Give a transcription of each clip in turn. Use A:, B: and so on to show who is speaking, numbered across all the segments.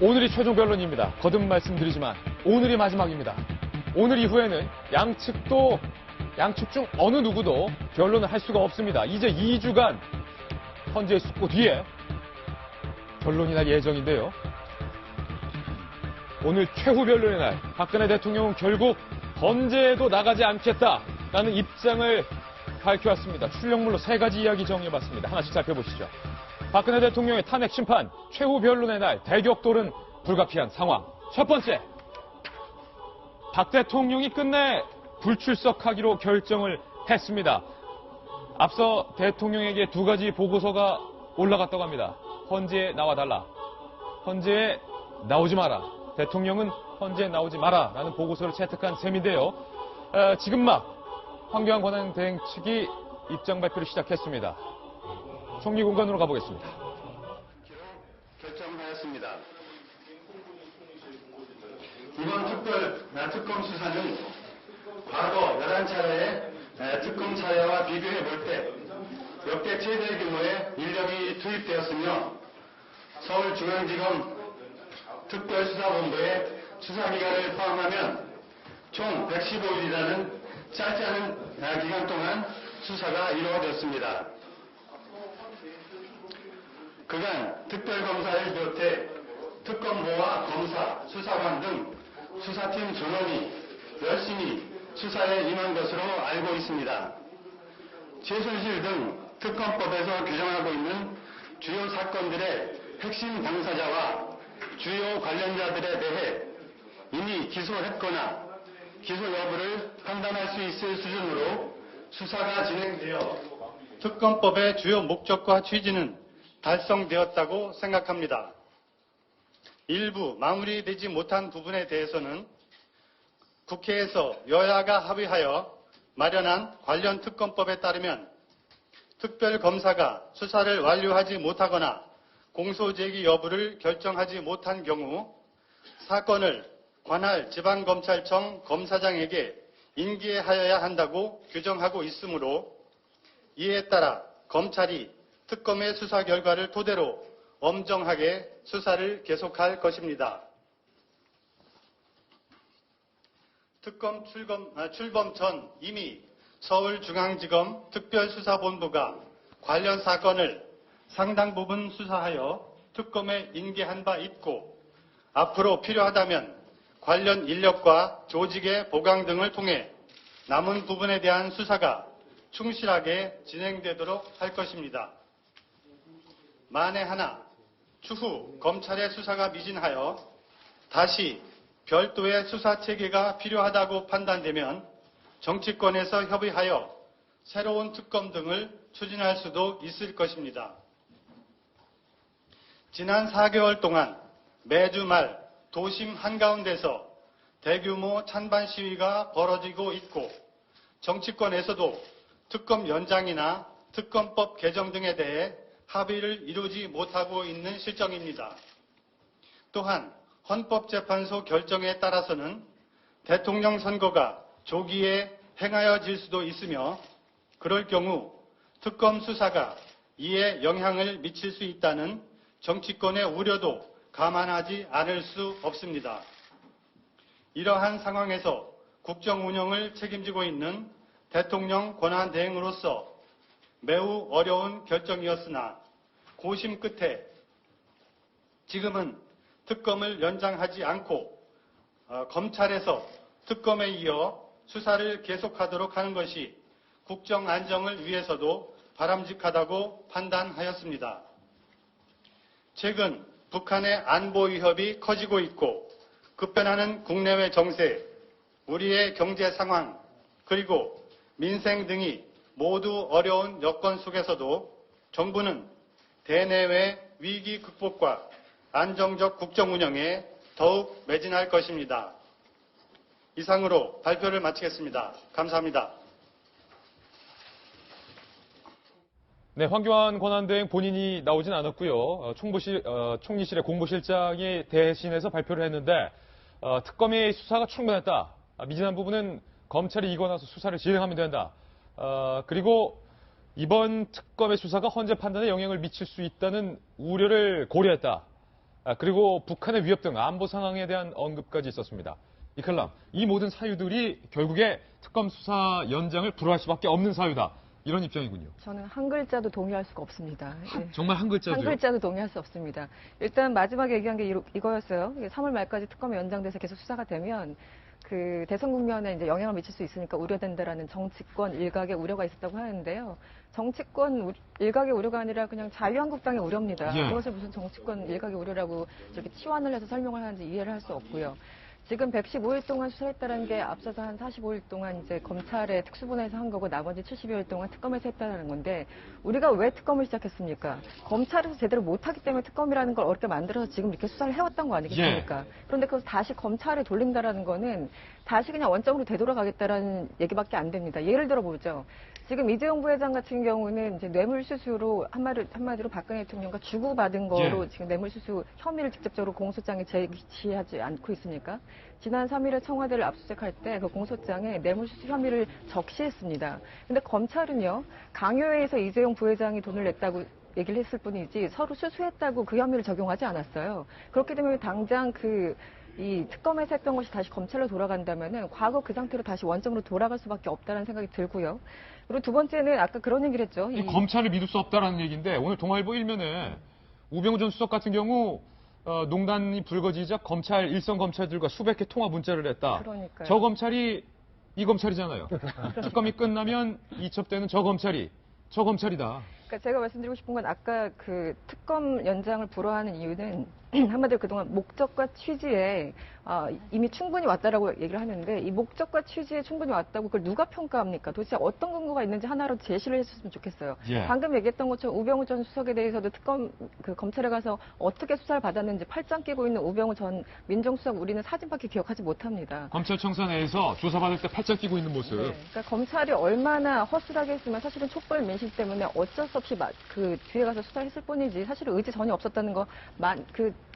A: 오늘이 최종 변론입니다. 거듭 말씀드리지만 오늘이 마지막입니다. 오늘 이후에는 양측 중 어느 누구도 변론을 할 수가 없습니다. 이제 2주간 헌재의 숙고 뒤에 변론이 날 예정인데요. 오늘 최후 변론의 날 박근혜 대통령은 결국 헌재에도 나가지 않겠다라는 입장을 밝혀왔습니다. 출력물로 3가지 이야기 정리해봤습니다. 하나씩 살펴보시죠. 박근혜 대통령의 탄핵 심판, 최후 변론의 날, 대격돌은 불가피한 상황. 첫 번째, 박 대통령이 끝내 불출석하기로 결정을 했습니다. 앞서 대통령에게 2가지 보고서가 올라갔다고 합니다. 헌재에 나와달라. 헌재에 나오지 마라. 대통령은 헌재에 나오지 마라. 라는 보고서를 채택한 셈인데요. 지금 막 황교안 권한대행 측이 입장 발표를 시작했습니다. 총리 공간으로 가보겠습니다.
B: 결정하였습니다. 이번 특검 수사는 과거 11차례의 특검 사례와 비교해 볼 때 역대 최대 규모의 인력이 투입되었으며 서울중앙지검 특별수사본부의 수사기간을 포함하면 총 115일이라는 짧지 않은 기간 동안 수사가 이루어졌습니다. 그간 특별검사를 비롯해 특검보와 검사, 수사관 등 수사팀 전원이 열심히 수사에 임한 것으로 알고 있습니다. 최순실 등 특검법에서 규정하고 있는 주요 사건들의 핵심 당사자와 주요 관련자들에 대해 이미 기소했거나 기소 여부를 판단할 수 있을 수준으로 수사가 진행되어 특검법의 주요 목적과 취지는 달성되었다고 생각합니다. 일부 마무리되지 못한 부분에 대해서는 국회에서 여야가 합의하여 마련한 관련 특검법에 따르면 특별검사가 수사를 완료하지 못하거나 공소제기 여부를 결정하지 못한 경우 사건을 관할 지방검찰청 검사장에게 인계하여야 한다고 규정하고 있으므로 이에 따라 검찰이 특검의 수사 결과를 토대로 엄정하게 수사를 계속할 것입니다. 특검 출범 전 이미 서울중앙지검 특별수사본부가 관련 사건을 상당 부분 수사하여 특검에 인계한 바 있고 앞으로 필요하다면 관련 인력과 조직의 보강 등을 통해 남은 부분에 대한 수사가 충실하게 진행되도록 할 것입니다. 만에 하나 추후 검찰의 수사가 미진하여 다시 별도의 수사 체계가 필요하다고 판단되면 정치권에서 협의하여 새로운 특검 등을 추진할 수도 있을 것입니다. 지난 4개월 동안 매주 말 도심 한가운데서 대규모 찬반 시위가 벌어지고 있고 정치권에서도 특검 연장이나 특검법 개정 등에 대해 합의를 이루지 못하고 있는 실정입니다. 또한 헌법재판소 결정에 따라서는 대통령 선거가 조기에 행하여질 수도 있으며 그럴 경우 특검 수사가 이에 영향을 미칠 수 있다는 정치권의 우려도 감안하지 않을 수 없습니다. 이러한 상황에서 국정 운영을 책임지고 있는 대통령 권한대행으로서 매우 어려운 결정이었으나 고심 끝에 지금은 특검을 연장하지 않고 검찰에서 특검에 이어 수사를 계속하도록 하는 것이 국정 안정을 위해서도 바람직하다고 판단하였습니다. 최근 북한의 안보 위협이 커지고 있고 급변하는 국내외 정세, 우리의 경제 상황, 그리고 민생 등이 모두 어려운 여건 속에서도 정부는 대내외 위기 극복과 안정적 국정 운영에 더욱 매진할 것입니다. 이상으로 발표를 마치겠습니다. 감사합니다.
A: 네, 황교안 권한대행 본인이 나오진 않았고요. 총리실의 공보실장이 대신해서 발표를 했는데 특검의 수사가 충분했다. 미진한 부분은 검찰이 이관해서 수사를 진행하면 된다. 그리고 이번 특검의 수사가 헌재 판단에 영향을 미칠 수 있다는 우려를 고려했다. 그리고 북한의 위협 등 안보 상황에 대한 언급까지 있었습니다. 이 칼럼, 이 모든 사유들이 결국에 특검 수사 연장을 불허할 수밖에 없는 사유다. 이런 입장이군요.
C: 저는 한 글자도 동의할 수가 없습니다. 예.
A: 정말 한 글자도요?
C: 한 글자도 동의할 수 없습니다. 일단 마지막에 얘기한 게 이거였어요. 3월 말까지 특검이 연장돼서 계속 수사가 되면 그 대선 국면에 이제 영향을 미칠 수 있으니까 우려된다라는 정치권 일각의 우려가 있었다고 하는데요. 정치권 일각의 우려가 아니라 그냥 자유한국당의 우려입니다.
A: 예.
C: 그것을 무슨 정치권 일각의 우려라고 저렇게 치환을 해서 설명을 하는지 이해를 할 수 없고요. 지금 115일 동안 수사했다는 게 앞서서 한 45일 동안 이제 검찰의 특수본에서 한 거고 나머지 70여일 동안 특검에서 했다는 건데 우리가 왜 특검을 시작했습니까? 검찰에서 제대로 못하기 때문에 특검이라는 걸 어렵게 만들어서 지금 이렇게 수사를 해왔던 거 아니겠습니까? 그런데 그것을 다시 검찰에 돌린다라는 거는 다시 그냥 원점으로 되돌아가겠다라는 얘기밖에 안 됩니다. 예를 들어 보죠. 지금 이재용 부회장 같은 경우는 이제 뇌물수수로 한마디로 박근혜 대통령과 주고받은 거로 지금 뇌물수수 혐의를 직접적으로 공소장에 제기하지 않고 있습니까? 지난 3일에 청와대를 압수수색할 때 그 공소장에 뇌물수수 혐의를 적시했습니다. 근데 검찰은요, 강요해서 이재용 부회장이 돈을 냈다고 얘기를 했을 뿐이지 서로 수수했다고 그 혐의를 적용하지 않았어요. 그렇기 때문에 당장 이 특검에서 했던 것이 다시 검찰로 돌아간다면은 과거 그 상태로 다시 원점으로 돌아갈 수밖에 없다는 생각이 들고요. 그리고 두 번째는 아까 그런 얘기를 했죠.
A: 이 검찰을 믿을 수 없다라는 얘기인데 오늘 동아일보 일면에 우병우 전 수석 같은 경우 농단이 불거지자 일선 검찰들과 수백 개 통화 문자를 했다.
C: 그러니까요.
A: 저 검찰이 이 검찰이잖아요. 특검이 끝나면 이첩되는 저 검찰이다.
C: 그러니까 제가 말씀드리고 싶은 건 아까 그 특검 연장을 불허하는 이유는 한마디로 그동안 목적과 취지에 이미 충분히 왔다라고 얘기를 하는데 이 목적과 취지에 충분히 왔다고 그걸 누가 평가합니까? 도대체 어떤 근거가 있는지 하나로 제시를 해줬으면 좋겠어요.
A: 예.
C: 방금 얘기했던 것처럼 우병우 전 수석에 대해서도 검찰에 가서 어떻게 수사를 받았는지 팔짱 끼고 있는 우병우 전 민정수석 우리는 사진밖에 기억하지 못합니다.
A: 검찰청사 내에서 조사받을 때 팔짱 끼고 있는 모습.
C: 네, 그러니까 검찰이 얼마나 허술하게 했으면 사실은 촛불 민심 때문에 어쩔 수 없이 그 뒤에 가서 수사를 했을 뿐이지 사실은 의지 전혀 없었다는 거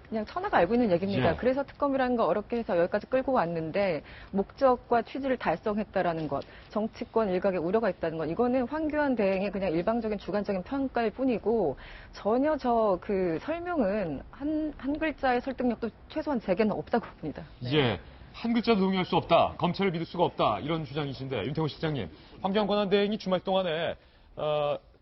C: 그냥 천하가 알고 있는 얘기입니다.
A: 예.
C: 그래서 특검이라는 거 어렵게 해서 여기까지 끌고 왔는데 목적과 취지를 달성했다라는 것, 정치권 일각의 우려가 있다는 것, 이거는 황교안 대행의 그냥 일방적인 주관적인 평가일 뿐이고 전혀 그 설명은 한 글자의 설득력도 최소한 제게는 없다고 봅니다. 네.
A: 예. 한 글자도 동의할 수 없다. 검찰을 믿을 수가 없다. 이런 주장이신데 윤태호 실장님, 황교안 권한대행이 주말 동안에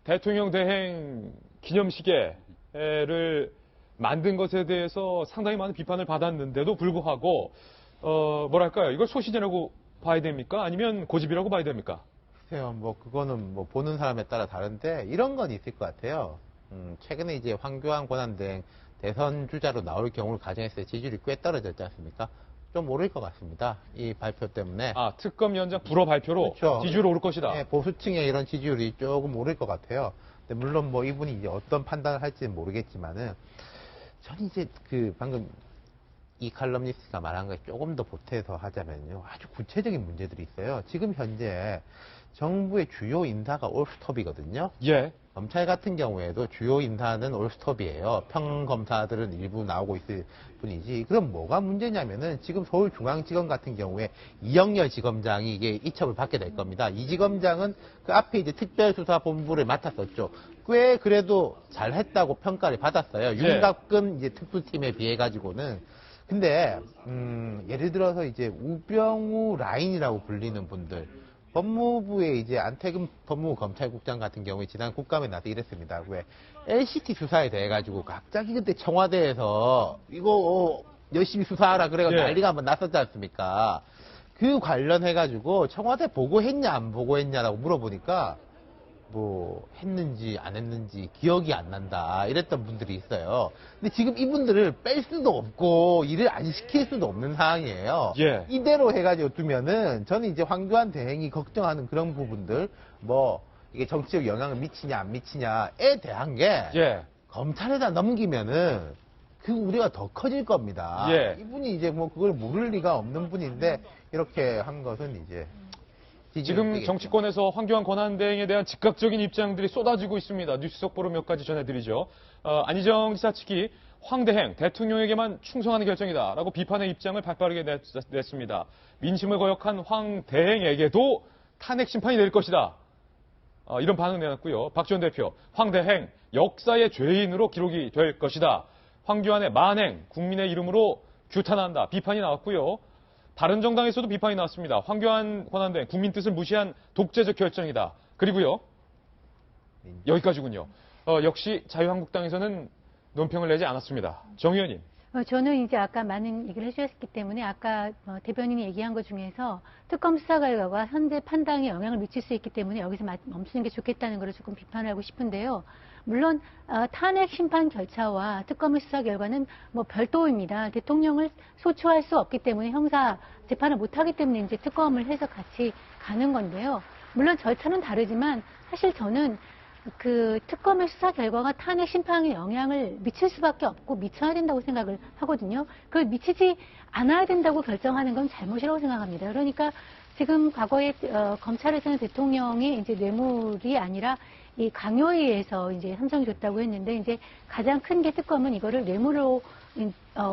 A: 대통령 대행 기념시계를 만든 것에 대해서 상당히 많은 비판을 받았는데도 불구하고 뭐랄까요? 이걸 소신이라고 봐야 됩니까? 아니면 고집이라고 봐야 됩니까?
D: 글쎄요, 그거는 보는 사람에 따라 다른데 이런 건 있을 것 같아요. 최근에 이제 황교안 권한대행 대선 주자로 나올 경우를 가정했을 때 지지율이 꽤 떨어졌지 않습니까? 좀 오를 것 같습니다. 이 발표 때문에.
A: 특검 연장 불허 발표로
D: 그렇죠.
A: 지지율 오를 것이다.
D: 네, 보수층의 이런 지지율이 조금 오를 것 같아요. 근데 물론 이분이 이제 어떤 판단을 할지는 모르겠지만은 저는 이제 방금 이 칼럼니스트가 말한 거에 조금 더 보태서 하자면요. 아주 구체적인 문제들이 있어요. 지금 현재 정부의 주요 인사가 올스톱이거든요.
A: 예.
D: 검찰 같은 경우에도 주요 인사는 올스톱이에요. 평검사들은 일부 나오고 있을 뿐이지. 그럼 뭐가 문제냐면은 지금 서울중앙지검 같은 경우에 이영렬 지검장이 이게 이첩을 받게 될 겁니다. 이 지검장은 그 앞에 이제 특별수사본부를 맡았었죠. 꽤 그래도 잘했다고 평가를 받았어요. 윤곽근 이제 특수팀에 비해 가지고는. 근데 예를 들어서 이제 우병우 라인이라고 불리는 분들. 법무부의 이제 안태금 법무부 검찰국장 같은 경우에 지난 국감에 나서 이랬습니다. 왜 LCT 수사에 대해 가지고 갑자기 그때 청와대에서 이거 열심히 수사하라 그래가지고 난리가 한번 났었지 않습니까? 그 관련해 가지고 청와대 보고했냐 안 보고했냐라고 물어보니까 했는지 안 했는지 기억이 안 난다 이랬던 분들이 있어요. 근데 지금 이분들을 뺄 수도 없고 일을 안 시킬 수도 없는 상황이에요.
A: 예.
D: 이대로 해가지고 두면은 저는 이제 황교안 대행이 걱정하는 그런 부분들 이게 정치적 영향을 미치냐 안 미치냐에 대한 게 검찰에다 넘기면은 그 우려가 더 커질 겁니다. 이분이 이제 그걸 모를 리가 없는 분인데 이렇게 한 것은 이제
A: 지금 정치권에서 황교안 권한대행에 대한 즉각적인 입장들이 쏟아지고 있습니다. 뉴스 속보로 몇 가지 전해드리죠. 안희정 지사 측이 황대행 대통령에게만 충성하는 결정이다라고 비판의 입장을 발빠르게 냈습니다. 민심을 거역한 황대행에게도 탄핵 심판이 내릴 것이다. 이런 반응을 내놨고요. 박지원 대표, 황대행 역사의 죄인으로 기록이 될 것이다. 황교안의 만행, 국민의 이름으로 규탄한다. 비판이 나왔고요. 바른정당에서도 비판이 나왔습니다. 황교안 권한대행, 국민 뜻을 무시한 독재적 결정이다. 그리고요. 여기까지군요. 역시 자유한국당에서는 논평을 내지 않았습니다. 정 의원님.
E: 저는 이제 아까 많은 얘기를 해주셨기 때문에 아까 대변인이 얘기한 것 중에서 특검 수사 결과가 현재 판단에 영향을 미칠 수 있기 때문에 여기서 멈추는 게 좋겠다는 걸 조금 비판을 하고 싶은데요. 물론 탄핵 심판 절차와 특검의 수사 결과는 뭐 별도입니다. 대통령을 소추할 수 없기 때문에 형사 재판을 못하기 때문에 이제 특검을 해서 같이 가는 건데요. 물론 절차는 다르지만 사실 저는 그 특검의 수사 결과가 탄핵 심판에 영향을 미칠 수밖에 없고 미쳐야 된다고 생각을 하거든요. 그걸 미치지 않아야 된다고 결정하는 건 잘못이라고 생각합니다. 그러니까 지금 과거에 검찰에서는 대통령이 이제 뇌물이 아니라 이 강요에 의해서 이제 삼성이 줬다고 했는데 이제 가장 큰 게 특검은 이거를 뇌물로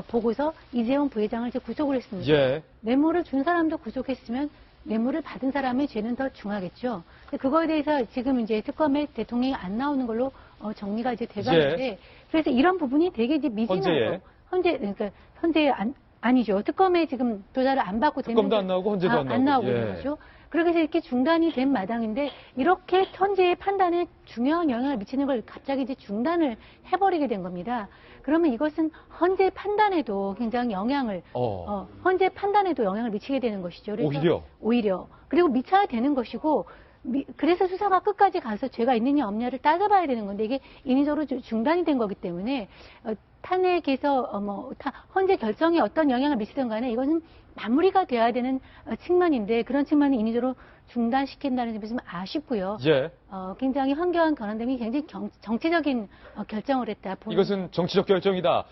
E: 보고서 이재용 부회장을 이제 구속을 했습니다.
A: 예.
E: 뇌물을 준 사람도 구속했으면 뇌물을 받은 사람의 죄는 더 중하겠죠. 그거에 대해서 지금 이제 특검에 대통령이 안 나오는 걸로 정리가 이제 돼가는데
A: 예.
E: 그래서 이런 부분이 되게 이제 미진하고 현재 아니죠. 특검에 지금 조사를 안 받고
A: 특검도 안 나오고 헌재도 안 나오고.
E: 있는 거죠. 그렇게 해서 이렇게 중단이 된 마당인데 이렇게 현재의 판단에 중요한 영향을 미치는 걸 갑자기 이제 중단을 해버리게 된 겁니다. 그러면 이것은 헌재 판단에도 굉장히 영향을 헌재 판단에도 영향을 미치게 되는 것이죠. 그래서 오히려 그리고 미쳐야 되는 것이고 그래서 수사가 끝까지 가서 죄가 있느냐 없느냐를 따져봐야 되는 건데 이게 인위적으로 중단이 된 거기 때문에 탄핵에서 헌재 결정에 어떤 영향을 미치든 간에 이것은 마무리가 돼야 되는 측면인데 그런 측면이 인위적으로 중단시킨다는 점에서 좀 아쉽고요.
A: 예.
E: 굉장히 황교안 권한대행이 굉장히 정치적인 결정을 했다.
A: 이것은 정치적 결정이다.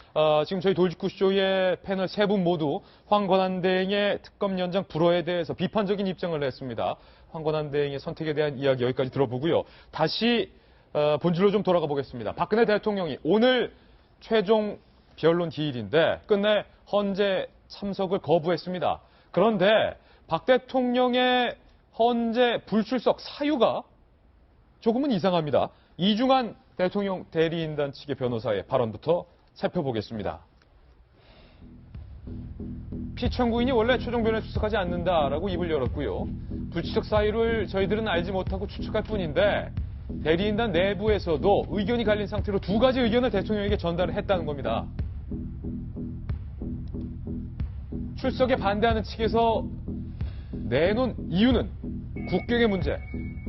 A: 지금 저희 돌직구쇼의 패널 세 분 모두 황 권한대행의 특검 연장 불허에 대해서 비판적인 입장을 냈습니다. 황 권한대행의 선택에 대한 이야기 여기까지 들어보고요. 다시 본질로 좀 돌아가 보겠습니다. 박근혜 대통령이 오늘 최종 변론 기일인데 끝내 헌재 참석을 거부했습니다. 그런데 박 대통령의 헌재 불출석 사유가 조금은 이상합니다. 이중한 대통령 대리인단 측의 변호사의 발언부터 살펴보겠습니다. 피청구인이 원래 최종 변론에 출석하지 않는다라고 입을 열었고요. 불출석 사유를 저희들은 알지 못하고 추측할 뿐인데 대리인단 내부에서도 의견이 갈린 상태로 두 가지 의견을 대통령에게 전달을 했다는 겁니다. 출석에 반대하는 측에서 내놓은 이유는 국격의 문제,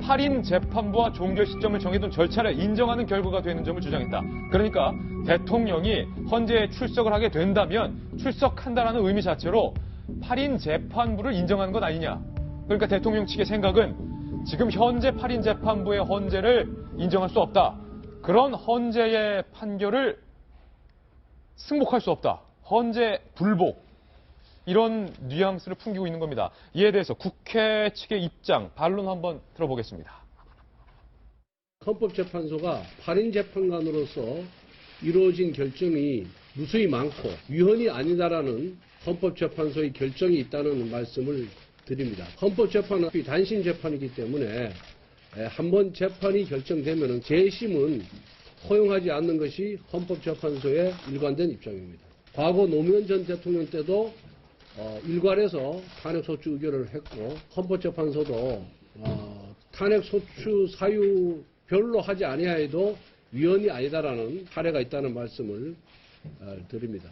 A: 8인 재판부와 종결 시점을 정해둔 절차를 인정하는 결과가 되는 점을 주장했다. 그러니까 대통령이 헌재에 출석을 하게 된다면 출석한다라는 의미 자체로 8인 재판부를 인정하는 것 아니냐. 그러니까 대통령 측의 생각은 지금 현재 8인 재판부의 헌재를 인정할 수 없다. 그런 헌재의 판결을 승복할 수 없다. 헌재 불복. 이런 뉘앙스를 풍기고 있는 겁니다. 이에 대해서 국회 측의 입장, 반론 한번 들어보겠습니다.
F: 헌법재판소가 8인 재판관으로서 이루어진 결정이 무수히 많고 위헌이 아니다라는 헌법재판소의 결정이 있다는 말씀을 드립니다. 헌법재판은 단신 재판이기 때문에 한번 재판이 결정되면 재심은 허용하지 않는 것이 헌법재판소의 일관된 입장입니다. 과거 노무현 전 대통령 때도 일괄해서 탄핵소추 의결을 했고 헌법재판소도 탄핵소추 사유 별로 하지 아니하여도 위헌이 아니다라는 사례가 있다는 말씀을 드립니다.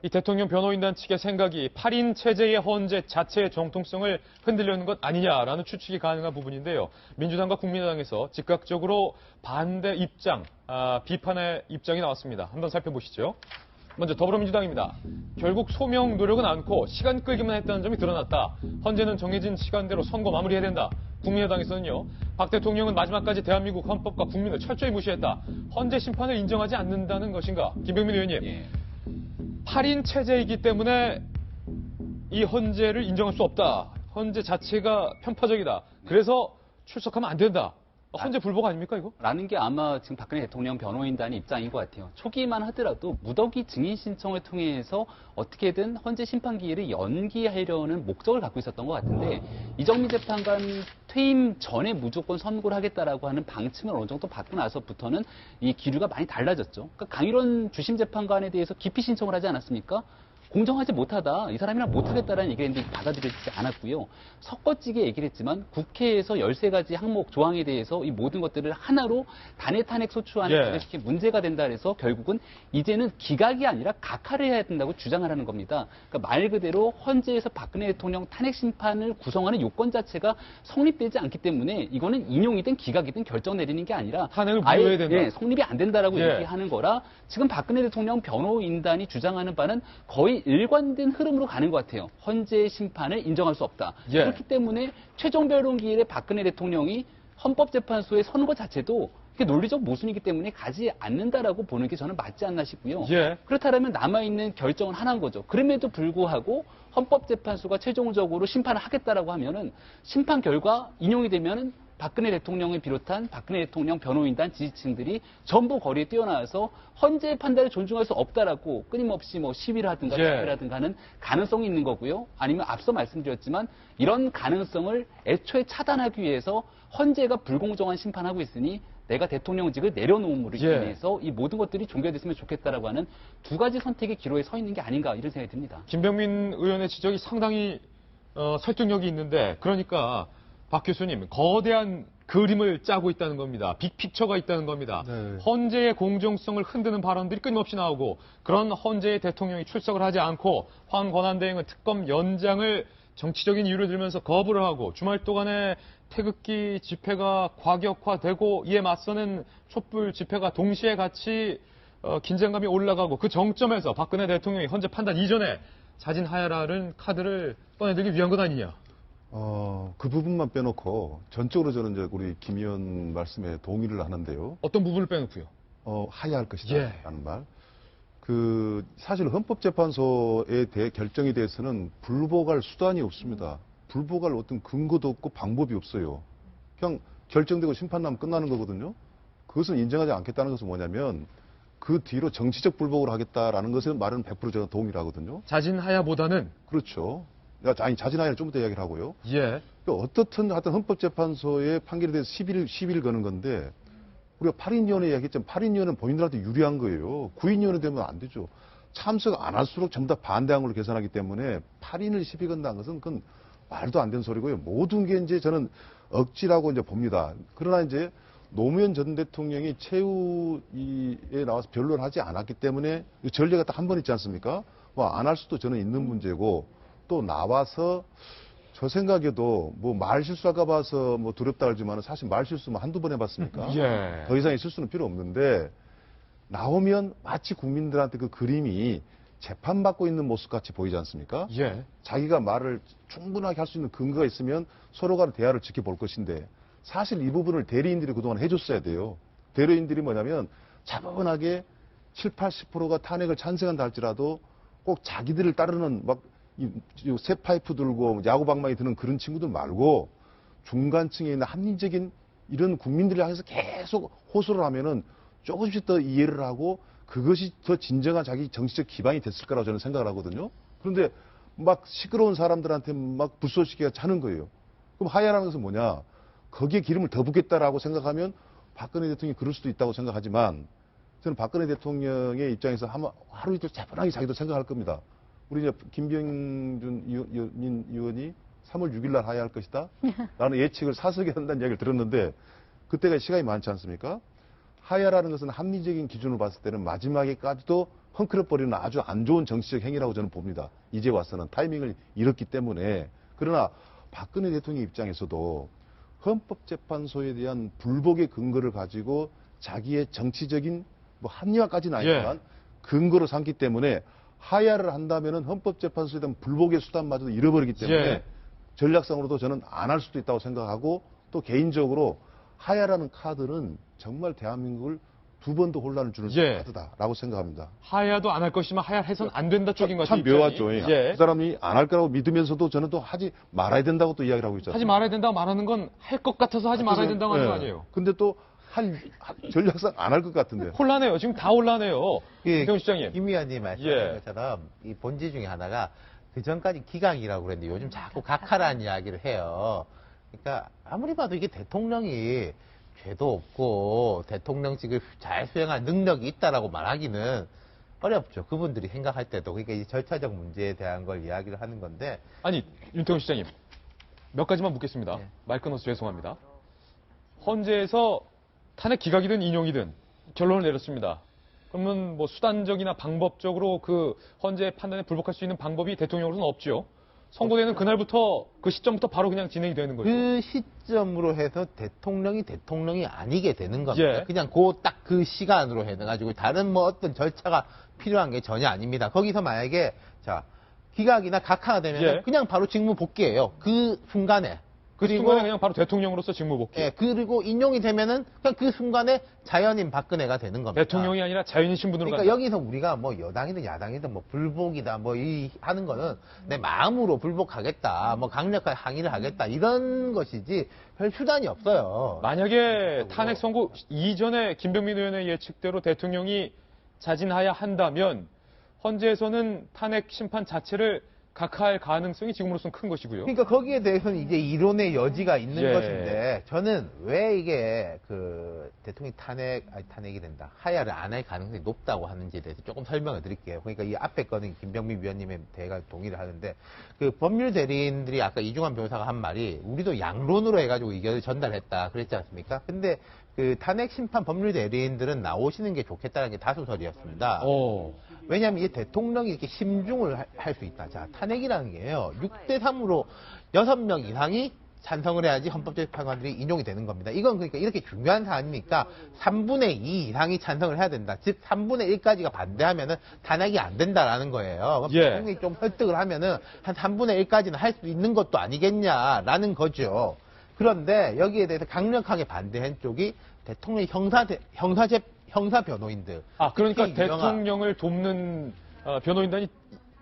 A: 이 대통령 변호인단 측의 생각이 8인 체제의 헌재 자체의 정통성을 흔들려는 것 아니냐라는 추측이 가능한 부분인데요. 민주당과 국민의당에서 즉각적으로 반대 입장, 비판의 입장이 나왔습니다. 한번 살펴보시죠. 먼저 더불어민주당입니다. 결국 소명 노력은 않고 시간 끌기만 했다는 점이 드러났다. 헌재는 정해진 시간대로 선고 마무리해야 된다. 국민의당에서는요. 박 대통령은 마지막까지 대한민국 헌법과 국민을 철저히 무시했다. 헌재 심판을 인정하지 않는다는 것인가? 김병민 의원님. 8인 체제이기 때문에 이 헌재를 인정할 수 없다. 헌재 자체가 편파적이다. 그래서 출석하면 안 된다. 헌재 불복 아닙니까 이거?
G: 라는 게 아마 지금 박근혜 대통령 변호인단의 입장인 것 같아요. 초기만 하더라도 무더기 증인 신청을 통해서 어떻게든 헌재 심판 기일을 연기하려는 목적을 갖고 있었던 것 같은데 이정미 재판관 퇴임 전에 무조건 선고를 하겠다라고 하는 방침을 어느 정도 받고 나서부터는 이 기류가 많이 달라졌죠. 그러니까 강일원 주심 재판관에 대해서 기피 신청을 하지 않았습니까? 공정하지 못하다. 이 사람이랑 못하겠다라는 얘기를 했는데 받아들여지지 않았고요. 섞어찌게 얘기를 했지만 국회에서 13가지 항목 조항에 대해서 이 모든 것들을 하나로 단일 탄핵 소추안에 기각시킨 문제가 된다 그래서 결국은 이제는 기각이 아니라 각하를 해야 된다고 주장을 하는 겁니다. 그러니까 말 그대로 헌재에서 박근혜 대통령 탄핵 심판을 구성하는 요건 자체가 성립되지 않기 때문에 이거는 인용이든 기각이든 결정 내리는 게 아니라
A: 탄핵을 무효해야 된다.
G: 예, 성립이 안 된다라고 얘기하는 거라 지금 박근혜 대통령 변호인단이 주장하는 바는 거의 일관된 흐름으로 가는 것 같아요. 헌재 심판을 인정할 수 없다. 그렇기 때문에 최종 변론 기일에 박근혜 대통령이 헌법재판소의 선거 자체도 논리적 모순이기 때문에 가지 않는다라고 보는 게 저는 맞지 않나 싶고요. 그렇다면 남아있는 결정은 하나인 거죠. 그럼에도 불구하고 헌법재판소가 최종적으로 심판을 하겠다라고 하면은 심판 결과 인용이 되면은 박근혜 대통령을 비롯한 박근혜 대통령 변호인단 지지층들이 전부 거리에 뛰어나와서 헌재의 판단을 존중할 수 없다라고 끊임없이 뭐 시위를 하든가 집회를 하든가 하는 가능성이 있는 거고요. 아니면 앞서 말씀드렸지만 이런 가능성을 애초에 차단하기 위해서 헌재가 불공정한 심판하고 있으니 내가 대통령직을 내려놓음으로 인해서 이 모든 것들이 종결됐으면 좋겠다라고 하는 두 가지 선택의 기로에 서 있는 게 아닌가 이런 생각이 듭니다.
A: 김병민 의원의 지적이 상당히 설득력이 있는데 그러니까 박 교수님, 거대한 그림을 짜고 있다는 겁니다. 빅픽처가 있다는 겁니다. 헌재의 공정성을 흔드는 발언들이 끊임없이 나오고 그런 헌재의 대통령이 출석을 하지 않고 황 권한대행은 특검 연장을 정치적인 이유를 들면서 거부를 하고 주말 동안에 태극기 집회가 과격화되고 이에 맞서는 촛불 집회가 동시에 같이 긴장감이 올라가고 그 정점에서 박근혜 대통령이 헌재 판단 이전에 자진 하야라는 카드를 꺼내들기 위한 것 아니냐.
H: 그 부분만 빼놓고 전적으로 저는 이제 우리 김 의원 말씀에 동의를 하는데요.
A: 어떤 부분을 빼놓고요?
H: 하야할 것이다라는 말. 사실 헌법재판소의 결정에 대해서는 불복할 수단이 없습니다. 불복할 어떤 근거도 없고 방법이 없어요. 그냥 결정되고 심판나면 끝나는 거거든요. 그것은 인정하지 않겠다는 것은 뭐냐면 그 뒤로 정치적 불복을 하겠다라는 것에 말은 100% 제가 동의를 하거든요.
A: 자진하야보다는?
H: 그렇죠. 아니, 자진하야를 좀 더 이야기를 하고요. 어떻든 하여튼 헌법재판소의 판결에 대해서 시비를 거는 건데 우리가 8인위원회 이야기했지만 8인위원회는 본인들한테 유리한 거예요. 9인위원회 되면 안 되죠. 참석 안 할수록 전부 다 반대한 걸로 계산하기 때문에 8인을 시비 건다는 것은 그건 말도 안 되는 소리고요. 모든 게 이제 저는 억지라고 이제 봅니다. 그러나 이제 노무현 전 대통령이 최후에 나와서 변론을 하지 않았기 때문에 전례가 딱 한 번 있지 않습니까? 안 할 수도 저는 있는 문제고 또 나와서 저 생각에도 뭐 말 실수할까 봐서 뭐 두렵다 그러지만 사실 말 실수만 한두 번 해봤습니까? 더 이상의 실수는 필요 없는데 나오면 마치 국민들한테 그 그림이 재판받고 있는 모습 같이 보이지 않습니까? 자기가 말을 충분하게 할 수 있는 근거가 있으면 서로 간의 대화를 지켜볼 것인데 사실 이 부분을 대리인들이 그동안 해줬어야 돼요. 대리인들이 뭐냐면 차분하게 7, 80%가 탄핵을 찬성한다 할지라도 꼭 자기들을 따르는 막 새 파이프 들고 야구 방망이 드는 그런 친구들 말고 중간층에 있는 합리적인 이런 국민들을 향해서 계속 호소를 하면은 조금씩 더 이해를 하고 그것이 더 진정한 자기 정치적 기반이 됐을 거라고 저는 생각을 하거든요. 그런데 막 시끄러운 사람들한테 막 불쏘시개가 차는 거예요. 그럼 하야라는 것은 뭐냐? 거기에 기름을 더 붓겠다라고 생각하면 박근혜 대통령이 그럴 수도 있다고 생각하지만 저는 박근혜 대통령의 입장에서 하루 이틀 차분하게 자기도 생각할 겁니다. 우리 이제 김병준 의원이 3월 6일 날 하야할 것이다. 라는 예측을 사석에 한다는 이야기를 들었는데 그때가 시간이 많지 않습니까? 하야라는 것은 합리적인 기준으로 봤을 때는 마지막에까지도 헝클어버리는 아주 안 좋은 정치적 행위라고 저는 봅니다. 이제 와서는 타이밍을 잃었기 때문에. 그러나 박근혜 대통령 입장에서도 헌법재판소에 대한 불복의 근거를 가지고 자기의 정치적인 뭐 합리화까지는 아니지만 근거로 삼기 때문에 하야를 한다면은 헌법재판소에 대한 불복의 수단마저도 잃어버리기 때문에 전략상으로도 저는 안 할 수도 있다고 생각하고 또 개인적으로 하야라는 카드는 정말 대한민국을 두 번 더 혼란을 주는
A: 예.
H: 카드다라고 생각합니다.
A: 하야도 안 할 것이면 하야해서는 안 된다 쪽인 것
H: 참
A: 같아요.
H: 묘하죠.
A: 예.
H: 그 사람이 안 할 거라고 믿으면서도 저는 또 하지 말아야 된다고 또 이야기를 하고 있잖아요.
A: 하지 말아야 된다고 말하는 건 할 것 같아서 하지 말아야 된다고 하는 거 아니에요.
H: 근데 또 전략상 안 할 것 같은데.
A: 혼란해요. 지금 다 혼란해요. 이태원 시장님.
D: 김 의원님 말씀하신 것처럼 이 본질 중에 하나가 그 전까지 기각이라고 그랬는데 요즘 자꾸 각하라는 이야기를 해요. 그러니까 아무리 봐도 이게 대통령이 죄도 없고 대통령직을 잘 수행할 능력이 있다라고 말하기는 어렵죠. 그분들이 생각할 때도. 그러니까 이 절차적 문제에 대한 걸 이야기를 하는 건데.
A: 아니, 윤태원 시장님. 몇 가지만 묻겠습니다. 말 끊어서 죄송합니다. 헌재에서 탄핵 기각이든 인용이든 결론을 내렸습니다. 그러면 뭐 수단적이나 방법적으로 그 헌재 판단에 불복할 수 있는 방법이 대통령으로는 없죠. 선고되는 그날부터 그 시점부터 바로 그냥 진행이 되는 거죠.
D: 그 시점으로 해서 대통령이 아니게 되는 겁니다. 그냥 딱 그 시간으로 해가지고 다른 뭐 어떤 절차가 필요한 게 전혀 아닙니다. 거기서 만약에 자 기각이나 각하가 되면 그냥 바로 직무 복귀예요. 그 순간에.
A: 그 순간에 그냥 바로 대통령으로서 직무 복귀.
D: 예, 그리고 인용이 되면은 그냥 그 순간에 자연인 박근혜가 되는 겁니다.
A: 대통령이 아니라 자연인 신분으로
D: 그러니까
A: 간다.
D: 여기서 우리가 뭐 여당이든 야당이든 뭐 불복이다 뭐 이 하는 거는 내 마음으로 불복하겠다, 뭐 강력하게 항의를 하겠다 이런 것이지 별 수단이 없어요.
A: 만약에 탄핵 선고 이전에 김병민 의원의 예측대로 대통령이 자진하야 한다면 헌재에서는 탄핵 심판 자체를 각하할 가능성이 지금으로서는 큰 것이고요.
D: 그러니까 거기에 대해서는 이제 이론의 여지가 있는 것인데 저는 왜 이게 그 대통령이 탄핵이 된다. 하야를 안 할 가능성이 높다고 하는지에 대해서 조금 설명을 드릴게요. 그러니까 이 앞에 거는 김병민 위원님의 대가 동의를 하는데 그 법률 대리인들이 아까 이중환 변호사가 한 말이 우리도 양론으로 해가지고 의견을 전달했다 그랬지 않습니까? 근데 그 탄핵 심판 법률 대리인들은 나오시는 게 좋겠다는 게 다수설이었습니다. 왜냐하면 이 대통령이 이렇게 심중을 할 수 있다. 자, 탄핵이라는 게요. 6대3으로 6명 이상이 찬성을 해야지 헌법재판관들이 인용이 되는 겁니다. 이건 그러니까 이렇게 중요한 사안이니까 3분의 2 이상이 찬성을 해야 된다. 즉 3분의 1까지가 반대하면은 탄핵이 안 된다라는 거예요. 대통령이 좀 설득을 하면은 한 3분의 1까지는 할 수 있는 것도 아니겠냐라는 거죠. 그런데 여기에 대해서 강력하게 반대한 쪽이 대통령의 형사 변호인들.
A: 그러니까 대통령을 돕는 변호인단이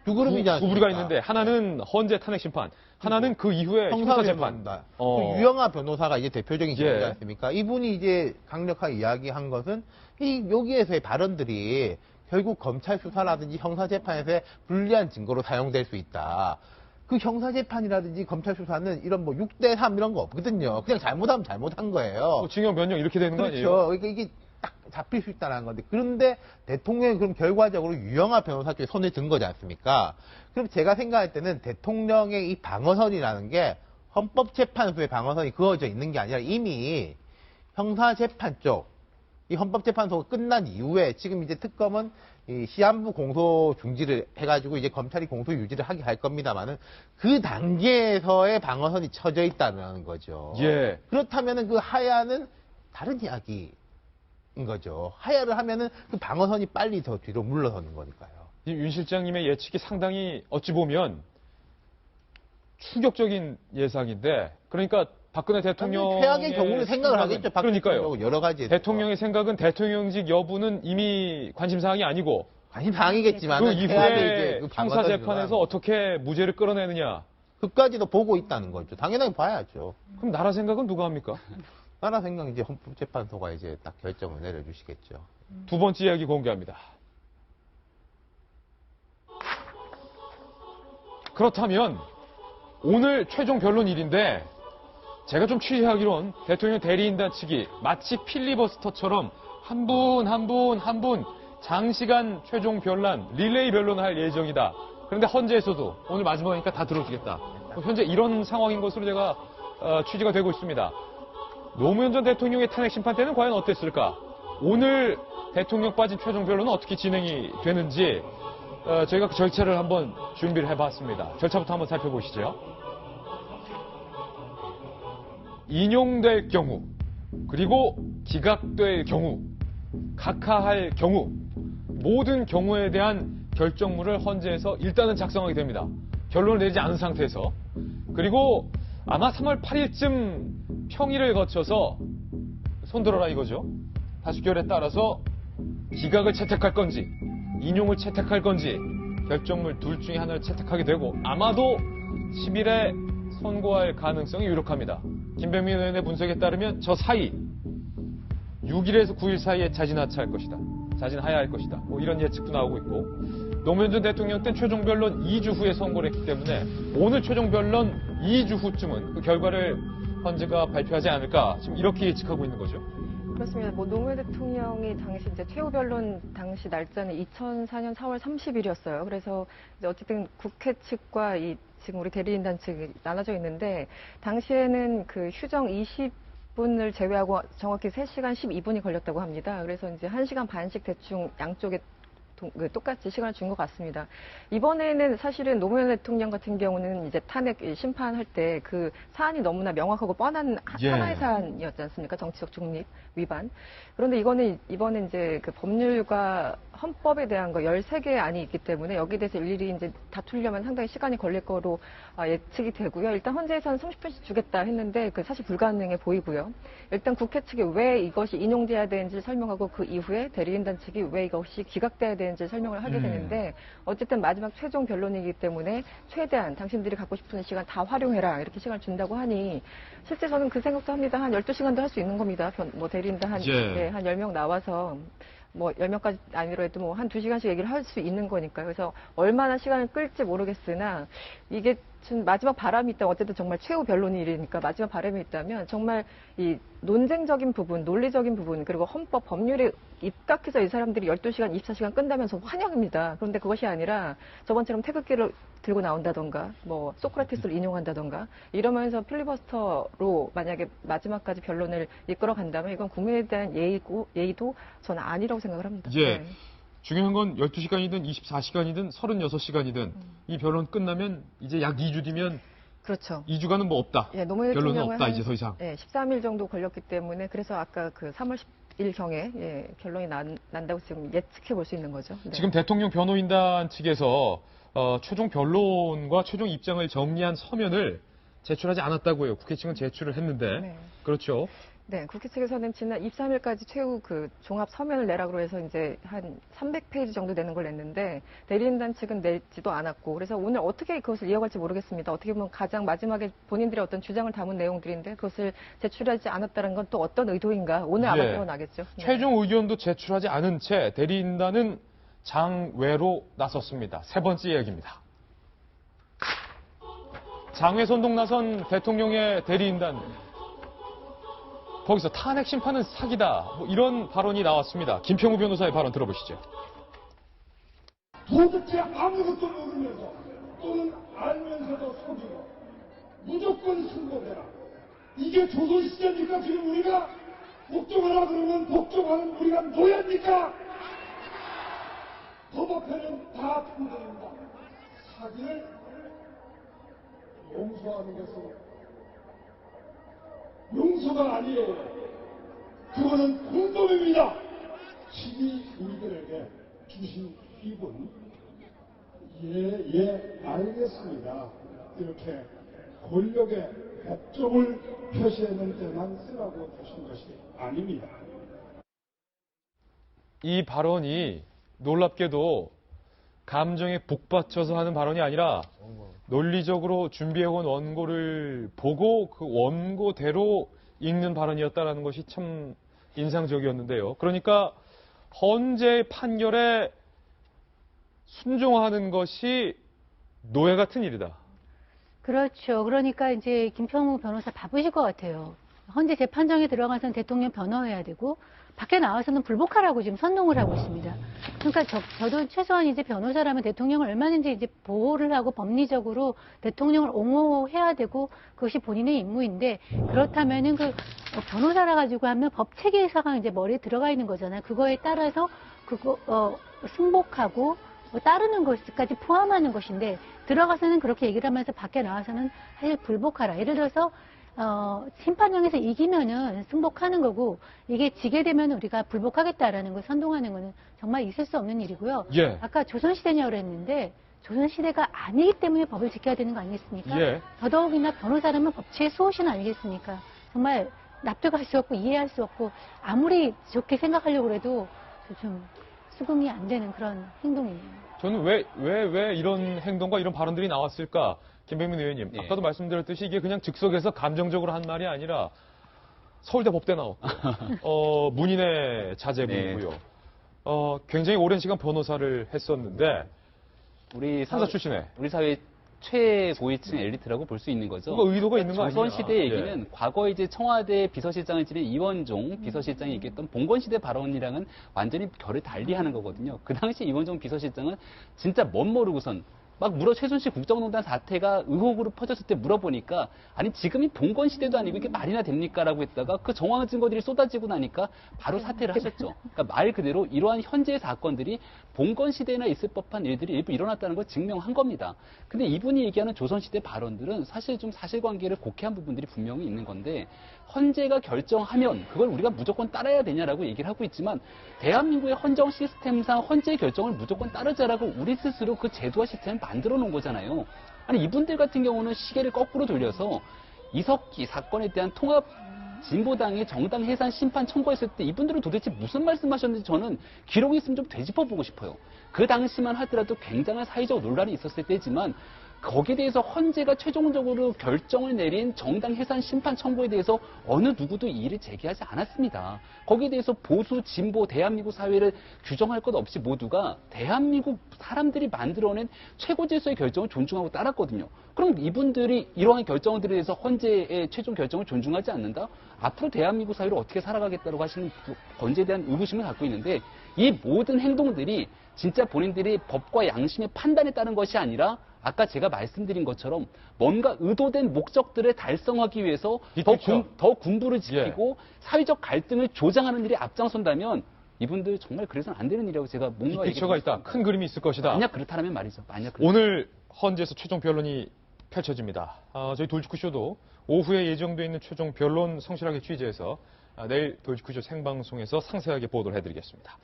D: 두 그룹이지 않습니까?
A: 두 부류가 있는데 하나는 헌재 탄핵 심판, 하나는 그 이후에 형사 재판.
D: 그 유영하 변호사가 이제 대표적인 기관이지 않습니까? 이분이 이제 강력하게 이야기한 것은 여기에서의 발언들이 결국 검찰 수사라든지 형사 재판에서의 불리한 증거로 사용될 수 있다. 그 형사재판이라든지 검찰 수사는 이런 뭐 6대3 이런 거 없거든요. 그냥 잘못하면 잘못한 거예요.
A: 징역 몇 년 이렇게 되는 거 아니에요?
D: 그렇죠. 그러니까 이게 딱 잡힐 수 있다는 건데. 그런데 대통령이 그럼 결과적으로 유영하 변호사 쪽에 손을 든 거지 않습니까? 그럼 제가 생각할 때는 대통령의 이 방어선이라는 게 헌법재판소의 방어선이 그어져 있는 게 아니라 이미 형사재판 쪽, 이 헌법재판소가 끝난 이후에 지금 이제 특검은 이 시한부 공소 중지를 해가지고 이제 검찰이 공소 유지를 하게 할 겁니다만은 그 단계에서의 방어선이 쳐져 있다는 거죠. 그렇다면은 그 하야는 다른 이야기인 거죠. 하야를 하면은 그 방어선이 빨리 더 뒤로 물러서는 거니까요.
A: 윤 실장님의 예측이 상당히 어찌 보면 충격적인 예상인데, 그러니까 박근혜 대통령의
D: 최악의 경우를 생각을 하겠죠.
A: 그러니까요.
D: 여러 가지
A: 대통령의 생각은 대통령직 여부는 이미 관심사항이 아니고
D: 관심사항이겠지만
A: 그 이후에 형사재판에서 어떻게 무죄를 끌어내느냐.
D: 그까지도 보고 있다는 거죠. 당연하게 봐야죠.
A: 그럼 나라 생각은 누가 합니까?
D: 나라 생각 이제 헌법재판소가 이제 딱 결정을 내려주시겠죠.
A: 두 번째 이야기 공개합니다. 그렇다면 오늘 최종 변론일인데 제가 좀 취재하기론 대통령 대리인단 측이 마치 필리버스터처럼 한 분 한 분 장시간 최종 변론, 릴레이 변론을 할 예정이다. 그런데 헌재에서도 오늘 마지막이니까 다 들어주겠다. 현재 이런 상황인 것으로 제가 취재가 되고 있습니다. 노무현 전 대통령의 탄핵 심판 때는 과연 어땠을까? 오늘 대통령 빠진 최종 변론은 어떻게 진행이 되는지 저희가 그 절차를 한번 준비를 해봤습니다. 절차부터 한번 살펴보시죠. 인용될 경우, 그리고 기각될 경우, 각하할 경우, 모든 경우에 대한 결정문을 헌재에서 일단은 작성하게 됩니다. 결론을 내리지 않은 상태에서. 그리고 아마 3월 8일쯤 평일을 거쳐서 손들어라 이거죠. 다수결에 따라서 기각을 채택할 건지 인용을 채택할 건지 결정물 둘 중에 하나를 채택하게 되고 아마도 10일에 선고할 가능성이 유력합니다. 김병민 의원의 분석에 따르면 저 사이 6일에서 9일 사이에 자진하차할 것이다. 자진하야할 것이다. 뭐 이런 예측도 나오고 있고 노무현 전 대통령 때 최종 변론 2주 후에 선고를 했기 때문에 오늘 최종 변론 2주 후쯤은 그 결과를 헌재가 발표하지 않을까 지금 이렇게 예측하고 있는 거죠.
C: 그렇습니다. 뭐 노무현 대통령이 당시 이제 최후 변론 당시 날짜는 2004년 4월 30일이었어요. 그래서 이제 어쨌든 국회 측과 이 지금 우리 대리인단 측이 나눠져 있는데 당시에는 그 휴정 20분을 제외하고 정확히 3시간 12분이 걸렸다고 합니다. 그래서 이제 1시간 반씩 대충 양쪽에 똑같이 시간을 준 것 같습니다. 이번에는 사실은 노무현 대통령 같은 경우는 이제 탄핵 심판할 때 그 사안이 너무나 명확하고 뻔한 하나의 사안이었지 않습니까? 정치적 중립 위반. 그런데 이번에 이제 그 법률과 헌법에 대한 거 13개의 안이 있기 때문에 여기에 대해서 일일이 이제 다투려면 상당히 시간이 걸릴 거로 예측이 되고요. 일단 헌재에서는 30분씩 주겠다 했는데 그 사실 불가능해 보이고요. 일단 국회 측이 왜 이것이 인용돼야 되는지 설명하고 그 이후에 대리인단 측이 왜 이것이 기각돼야 되는지 설명을 하게 되는데 어쨌든 마지막 최종 변론이기 때문에 최대한 당신들이 갖고 싶은 시간 다 활용해라 이렇게 시간을 준다고 하니 실제 저는 그 생각도 합니다. 한 12시간도 할 수 있는 겁니다. 뭐 대리인단 한 10명 나와서 뭐 10명까지 아니더라도 뭐 한 2시간씩 얘기를 할 수 있는 거니까요. 그래서 얼마나 시간을 끌지 모르겠으나 이게 마지막 바람이 있다. 어쨌든 정말 최후 변론일이니까 마지막 바람이 있다면 정말 이 논쟁적인 부분, 논리적인 부분 그리고 헌법 법률에 입각해서 이 사람들이 12시간, 24시간 끈다면서 환영입니다. 그런데 그것이 아니라 저번처럼 태극기를 들고 나온다던가 뭐 소크라테스를 인용한다던가 이러면서 필리버스터로 만약에 마지막까지 변론을 이끌어 간다면 이건 국민에 대한 예의도 저는 아니라고 생각을 합니다.
A: 예.
C: 네.
A: 중요한 건 12시간이든 24시간이든 36시간이든 이 변론 끝나면 이제 약 2주 뒤면
C: 그렇죠.
A: 2주간은 뭐 없다.
C: 예, 노무현
A: 결론은
C: 대통령은
A: 없다. 이제 더 이상.
C: 13일 정도 걸렸기 때문에 그래서 아까 그 3월 10일경에 결론이 난다고 지금 예측해 볼 수 있는 거죠. 네.
A: 지금 대통령 변호인단 측에서 최종 변론과 최종 입장을 정리한 서면을 제출하지 않았다고 해요. 국회 측은 제출을 했는데.
C: 네.
A: 그렇죠.
C: 네, 국회 측에서는 지난 23일까지 최후 그 종합 서면을 내라고 해서 이제 한 300페이지 정도 되는 걸 냈는데 대리인단 측은 내지도 않았고 그래서 오늘 어떻게 그것을 이어갈지 모르겠습니다. 어떻게 보면 가장 마지막에 본인들의 어떤 주장을 담은 내용들인데 그것을 제출하지 않았다는 건 또 어떤 의도인가 오늘 아마 드러나겠죠. 네.
A: 최종 의견도 제출하지 않은 채 대리인단은 장외로 나섰습니다. 세 번째 이야기입니다. 장외 선동 나선 대통령의 대리인단. 거기서 탄핵 심판은 사기다. 뭐 이런 발언이 나왔습니다. 김평우 변호사의 발언 들어보시죠.
I: 도대체 아무것도 모르면서 또는 알면서도 속이고 무조건 승복해라. 이게 조선시대입니까? 지금 우리가 복종하라 그러면 복종하는 우리가 뭐합니까? 법 앞에는 다 평등입니다. 사기를 용서하는 것은 용서가 아니에요. 그거는 공범입니다. 지기 우리들에게 주신 휘분 알겠습니다. 이렇게 권력의 법종을 표시하는 데만 쓰라고 주신 것이 아닙니다.
A: 이 발언이 놀랍게도 감정에 북받쳐서 하는 발언이 아니라 논리적으로 준비해온 원고를 보고 그 원고대로 읽는 발언이었다는 것이 참 인상적이었는데요. 그러니까 헌재 판결에 순종하는 것이 노예 같은 일이다.
E: 그렇죠. 그러니까 이제 김평우 변호사 바쁘실 것 같아요. 헌재 재판정에 들어가서는 대통령 변호해야 되고 밖에 나와서는 불복하라고 지금 선동을 하고 있습니다. 그러니까 저도 최소한 이제 변호사라면 대통령을 얼마든지 이제 보호를 하고 법리적으로 대통령을 옹호해야 되고 그것이 본인의 임무인데 그렇다면은 그 변호사라 가지고 하면 법 체계사가 이제 머리에 들어가 있는 거잖아요. 그거에 따라서 승복하고 따르는 것까지 포함하는 것인데 들어가서는 그렇게 얘기를 하면서 밖에 나와서는 사실 불복하라. 예를 들어서 심판정에서 이기면은 승복하는 거고 이게 지게 되면 우리가 불복하겠다라는 걸 선동하는 거는 정말 있을 수 없는 일이고요.
A: 예.
E: 아까 조선시대냐고 그랬는데 조선시대가 아니기 때문에 법을 지켜야 되는 거 아니겠습니까?
A: 예.
E: 더더욱이나 변호사라면 법치의 수호신 아니겠습니까? 정말 납득할 수 없고 이해할 수 없고 아무리 좋게 생각하려고 해도 좀 수긍이 안 되는 그런 행동이네요.
A: 저는 왜 이런 행동과 이런 발언들이 나왔을까? 김병민 의원님,
G: 네.
A: 아까도 말씀드렸듯이 이게 그냥 즉석에서 감정적으로 한 말이 아니라 서울대 법대 나왔고, 문인의 자제분이고요. 굉장히 오랜 시간 변호사를 했었는데,
G: 우리
A: 판사 출신에.
G: 우리 사회 최고위층 엘리트라고 볼 수 있는 거죠.
A: 그거 의도가 있는 거 아니에요?
G: 조선시대 얘기는 과거에 이제 청와대 비서실장을 지낸 이원종 비서실장이 얘기했던 봉건시대 발언이랑은 완전히 결을 달리하는 거거든요. 그 당시 이원종 비서실장은 진짜 멋 모르고선 막 최순실 국정농단 사태가 의혹으로 퍼졌을 때 물어보니까 아니 지금이 봉건시대도 아니고 이게 말이나 됩니까? 라고 했다가 그 정황 증거들이 쏟아지고 나니까 바로 사퇴를 하셨죠. 그러니까 말 그대로 이러한 현재의 사건들이 봉건시대나 있을 법한 일들이 일부 일어났다는 걸 증명한 겁니다. 근데 이분이 얘기하는 조선시대 발언들은 사실 좀 사실관계를 곡해한 부분들이 분명히 있는 건데 헌재가 결정하면 그걸 우리가 무조건 따라야 되냐라고 얘기를 하고 있지만 대한민국의 헌정 시스템상 헌재의 결정을 무조건 따르자라고 우리 스스로 그 제도와 시스템을 만들어 놓은 거잖아요. 아니 이분들 같은 경우는 시계를 거꾸로 돌려서 이석기 사건에 대한 통합 진보당이 정당 해산 심판 청구했을 때 이분들은 도대체 무슨 말씀하셨는지 저는 기록이 있으면 좀 되짚어보고 싶어요. 그 당시만 하더라도 굉장한 사회적 논란이 있었을 때지만 거기에 대해서 헌재가 최종적으로 결정을 내린 정당 해산 심판 청구에 대해서 어느 누구도 이의를 제기하지 않았습니다. 거기에 대해서 보수, 진보, 대한민국 사회를 규정할 것 없이 모두가 대한민국 사람들이 만들어낸 최고 질서의 결정을 존중하고 따랐거든요. 그럼 이분들이 이러한 결정들에 대해서 헌재의 최종 결정을 존중하지 않는다? 앞으로 대한민국 사회를 어떻게 살아가겠다고 하시는 건재에 대한 의구심을 갖고 있는데 이 모든 행동들이 진짜 본인들이 법과 양심의 판단에 따른 것이 아니라 아까 제가 말씀드린 것처럼 뭔가 의도된 목적들을 달성하기 위해서 더 군부를 지키고 사회적 갈등을 조장하는 일에 앞장선다면 이분들 정말 그래서는 안 되는 일이라고 제가 뭔가
A: 빅처가 있다. 큰 그림이 있을 것이다.
G: 만약 그렇다면 말이죠.
A: 오늘 헌재에서 최종 변론이 펼쳐집니다. 저희 돌직구쇼도 오후에 예정돼 있는 최종 변론 성실하게 취재해서 내일 돌직구쇼 생방송에서 상세하게 보도를 해드리겠습니다.